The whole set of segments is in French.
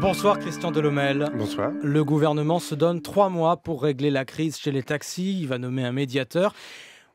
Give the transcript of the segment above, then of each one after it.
Bonsoir Christian Delhommel. Bonsoir. Le gouvernement se donne 3 mois pour régler la crise chez les taxis. Il va nommer un médiateur.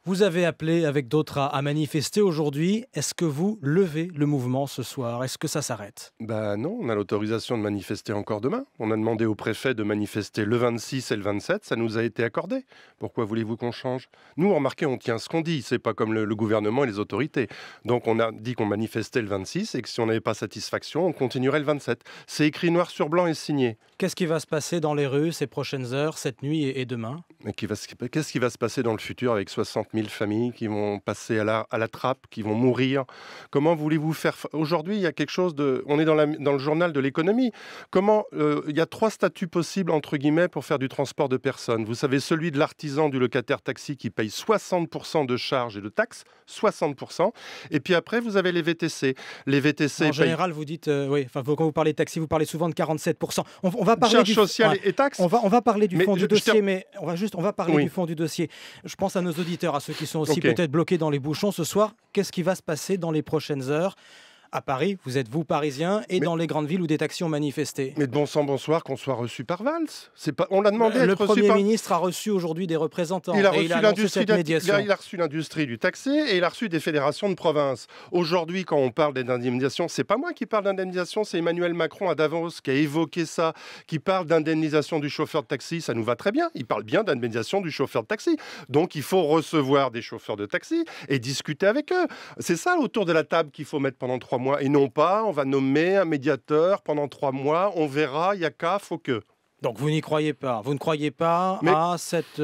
Vous avez appelé avec d'autres à manifester aujourd'hui. Est-ce que vous levez le mouvement ce soir? Est-ce que ça s'arrête? Non, on a l'autorisation de manifester encore demain. On a demandé au préfet de manifester le 26 et le 27, ça nous a été accordé. Pourquoi voulez-vous qu'on change? Nous, remarquez, on tient ce qu'on dit, c'est pas comme le gouvernement et les autorités. Donc on a dit qu'on manifestait le 26 et que si on n'avait pas satisfaction, on continuerait le 27. C'est écrit noir sur blanc et signé. Qu'est-ce qui va se passer dans les rues ces prochaines heures, cette nuit et demain? Qu'est-ce qui va se passer dans le futur avec 60 000 familles qui vont passer à la trappe, qui vont mourir? Comment voulez-vous faire? Aujourd'hui, il y a quelque chose de... On est dans le journal de l'économie. Comment il y a 3 statuts possibles, entre guillemets, pour faire du transport de personnes. Vous savez, celui de l'artisan, du locataire taxi qui paye 60% de charges et de taxes, 60%. Et puis après, vous avez les VTC. Les VTC en général, vous dites... quand vous parlez de taxi, vous parlez souvent de 47%. On va parler charges sociales et taxes. On va parler du fond du dossier, mais on va parler du fond du dossier. Je pense à nos auditeurs, à ceux qui sont aussi peut-être bloqués dans les bouchons ce soir. Qu'est-ce qui va se passer dans les prochaines heures? À Paris, vous êtes vous parisien, et dans les grandes villes où des taxis ont manifesté. Mais de bon sang, bonsoir, qu'on soit reçu par Valls. On l'a demandé. Le Premier ministre a reçu aujourd'hui des représentants. Il a reçu l'industrie du taxi et il a reçu des fédérations de province. Aujourd'hui, quand on parle d'indemnisation, c'est pas moi qui parle d'indemnisation, c'est Emmanuel Macron à Davos qui a évoqué ça, qui parle d'indemnisation du chauffeur de taxi. Ça nous va très bien. Il parle bien d'indemnisation du chauffeur de taxi. Donc il faut recevoir des chauffeurs de taxi et discuter avec eux. C'est ça autour de la table qu'il faut mettre pendant 3 mois. Et non pas, on va nommer un médiateur pendant 3 mois, on verra, il y a qu'à, faut que. Donc vous n'y croyez pas? Vous ne croyez pas à cette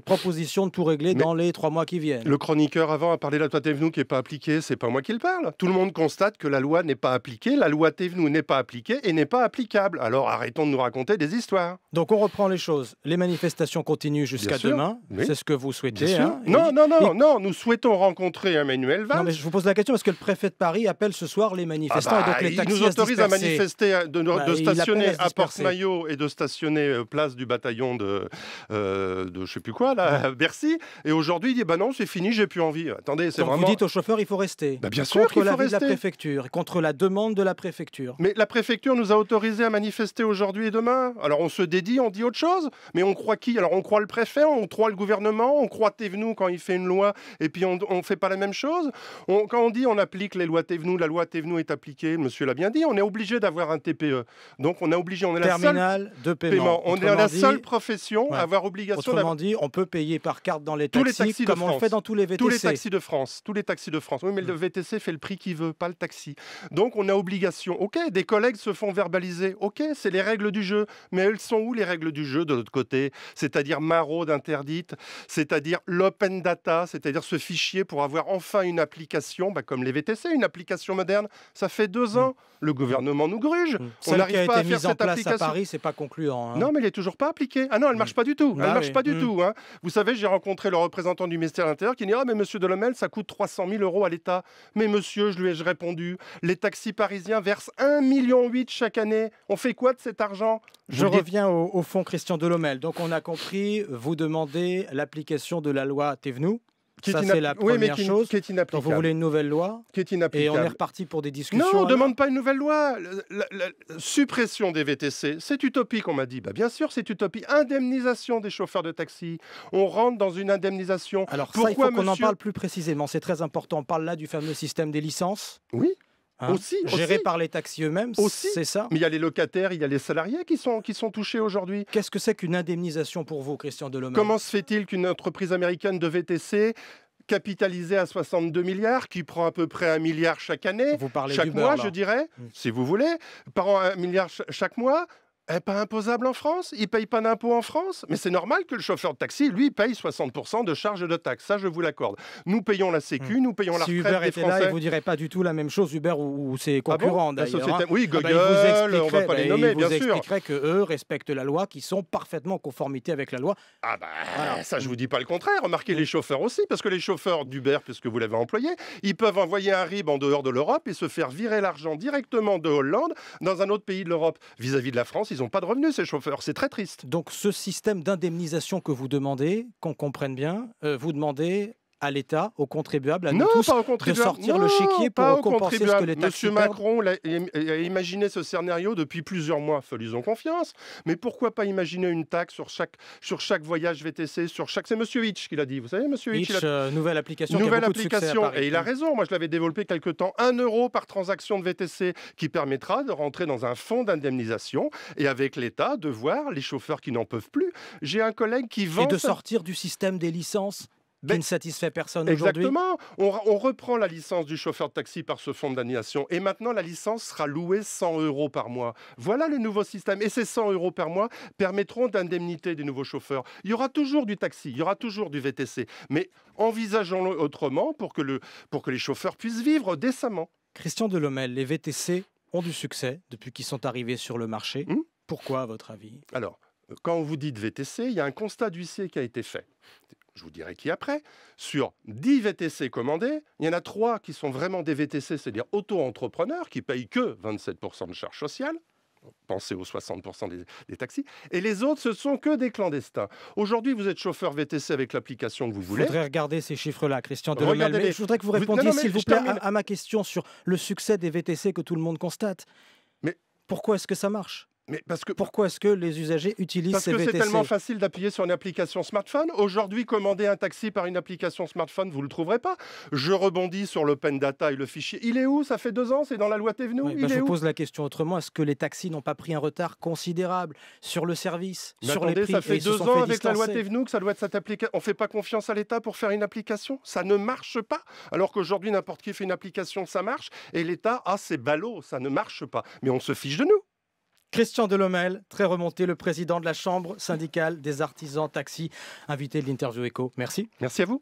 proposition de tout régler dans les 3 mois qui viennent? Le chroniqueur avant a parlé de la loi Thévenoud qui n'est pas appliquée, c'est pas moi qui le parle. Tout le monde constate que la loi n'est pas appliquée, la loi Thévenoud n'est pas appliquée et n'est pas applicable. Alors arrêtons de nous raconter des histoires. Donc on reprend les choses. Les manifestations continuent jusqu'à demain, c'est ce que vous souhaitez. Non, nous souhaitons rencontrer Emmanuel Valls. Non, mais je vous pose la question parce que le préfet de Paris appelle ce soir les manifestants et donc les taxis il nous autorise à manifester, de stationner à Porte-Maillot et de stationner place du bataillon de je sais plus quoi, là, à Bercy. Et aujourd'hui, il dit non, c'est fini, j'ai plus envie. Attendez, c'est donc vraiment... vous dites aux chauffeurs, il faut rester. Bien sûr qu'il faut contre l'avis rester. De la préfecture, contre la demande de la préfecture. Mais la préfecture nous a autorisé à manifester aujourd'hui et demain. Alors on se dédie, on dit autre chose. Mais on croit qui? Alors on croit le préfet, on croit le gouvernement, on croit Thévenoud quand il fait une loi et puis on ne fait pas la même chose. Quand on dit on applique les lois Thévenoud, la loi Thévenoud est appliquée, monsieur l'a bien dit, on est obligé d'avoir un TPE. Donc on est obligé, on est terminal de paiement. On est la seule profession à avoir obligation d'avoir... Autrement dit, on peut payer par carte dans les taxis, comme on le fait dans tous les VTC. Tous les taxis de France. Oui, mais le VTC fait le prix qu'il veut, pas le taxi. Donc on a obligation. Ok, des collègues se font verbaliser. Ok, c'est les règles du jeu. Mais elles sont où les règles du jeu de l'autre côté? C'est-à-dire maraude interdite, c'est-à-dire l'open data, c'est-à-dire ce fichier pour avoir enfin une application, comme les VTC, une application moderne. Ça fait 2 ans. Le gouvernement nous gruge. On n'arrive pas à faire cette application. À Paris, c'est pas concluant. Non, mais elle n'est toujours pas appliquée. Ah non, elle marche pas du tout. Elle marche pas du tout. Vous savez, j'ai rencontré le représentant du ministère de l'Intérieur qui dit mais monsieur Delhommel, ça coûte 300 000 € à l'État. Mais monsieur, je lui ai répondu, les taxis parisiens versent 1,8 million chaque année. On fait quoi de cet argent? Je reviens au fond, Christian Delhommel. Donc on a compris, vous demandez l'application de la loi Thévenoud. Ça, c'est la première chose. Qui est inapplicable. Donc vous voulez une nouvelle loi? Qui est inapplicable. Et on est reparti pour des discussions. Non, on ne demande pas une nouvelle loi. La suppression des VTC, c'est utopique, on m'a dit. Bien sûr, c'est utopique. Indemnisation des chauffeurs de taxi. On rentre dans une indemnisation. Alors ça, il faut qu'on en parle plus précisément. C'est très important. On parle là du fameux système des licences. Oui. Géré par les taxis eux-mêmes, c'est ça? Mais il y a les locataires, il y a les salariés qui sont touchés aujourd'hui. Qu'est-ce que c'est qu'une indemnisation pour vous, Christian Delhommel? Comment se fait-il qu'une entreprise américaine de VTC capitalisée à 62 milliards, qui prend à peu près 1 milliard chaque année, chaque mois, je dirais, si vous voulez, par an 1 milliard chaque mois, elle n'est pas imposable en France, il ne paye pas d'impôts en France. Mais c'est normal que le chauffeur de taxi, lui, paye 60% de charges de taxes. Ça, je vous l'accorde. Nous payons la Sécu, nous payons la retraite des Français. Si Uber était là, il ne vous dirait pas du tout la même chose, Uber ou ses concurrents, d'ailleurs. Oui, Google, on ne va pas les nommer, bien sûr. Il vous expliquerait qu'eux respectent la loi, qu'ils sont parfaitement en conformité avec la loi. Ça, je ne vous dis pas le contraire. Remarquez les chauffeurs aussi, parce que les chauffeurs d'Uber, puisque vous l'avez employé, ils peuvent envoyer un RIB en dehors de l'Europe et se faire virer l'argent directement de Hollande dans un autre pays de l'Europe. Vis-à-vis de la France, ils n'ont pas de revenus, ces chauffeurs. C'est très triste. Donc ce système d'indemnisation que vous demandez, qu'on comprenne bien, vous demandez à l'État, aux contribuables, à nous tous, de sortir le chéquier pour compenser ce que les taxis Monsieur Macron a imaginé ce scénario depuis plusieurs mois. Faisons confiance. Mais pourquoi pas imaginer une taxe sur chaque voyage VTC, c'est Monsieur Hitch qui l'a dit. Vous savez, Monsieur Hitch, nouvelle application. Et il a raison. Moi, je l'avais développé quelque temps. 1 euro par transaction de VTC qui permettra de rentrer dans un fonds d'indemnisation et avec l'État de voir les chauffeurs qui n'en peuvent plus. J'ai un collègue qui vend... Et de sortir du système des licences qui ne satisfait personne aujourd'hui. Exactement. On reprend la licence du chauffeur de taxi par ce fonds d'indemnisation et maintenant la licence sera louée 100 € par mois. Voilà le nouveau système. Et ces 100 € par mois permettront d'indemniter des nouveaux chauffeurs. Il y aura toujours du taxi, il y aura toujours du VTC. Mais envisageons-le autrement pour que les chauffeurs puissent vivre décemment. Christian Delhommel, les VTC ont du succès depuis qu'ils sont arrivés sur le marché. Pourquoi, à votre avis? Alors, quand vous dites VTC, il y a un constat d'huissier qui a été fait. Je vous dirai qui après. Sur 10 VTC commandés, il y en a 3 qui sont vraiment des VTC, c'est-à-dire auto-entrepreneurs, qui ne payent que 27% de charges sociales. Pensez aux 60% des taxis. Et les autres, ce sont que des clandestins. Aujourd'hui, vous êtes chauffeur VTC avec l'application que vous voulez. Il faudrait regarder ces chiffres-là, Christian Delhommel. Mais je voudrais que vous répondiez, s'il vous plaît, à ma question sur le succès des VTC que tout le monde constate. Mais pourquoi est-ce que ça marche ? Pourquoi est-ce que les usagers utilisent ces VTC ? Parce que c'est tellement facile d'appuyer sur une application smartphone. Aujourd'hui, commander un taxi par une application smartphone, vous ne le trouverez pas. Je rebondis sur l'open data et le fichier. Il est où? Ça fait 2 ans, c'est dans la loi Thévenoud. Je pose la question autrement. Est-ce que les taxis n'ont pas pris un retard considérable sur le service, sur les prix? Ça fait 2 ans avec la loi Thévenoud que ça doit être cette application. On ne fait pas confiance à l'État pour faire une application? Ça ne marche pas. Alors qu'aujourd'hui, n'importe qui fait une application, ça marche. Et l'État, c'est ballot, ça ne marche pas. Mais on se fiche de nous. Christian Delhommel, très remonté, le président de la Chambre syndicale des artisans taxis, invité de l'Interview Éco. Merci. Merci à vous.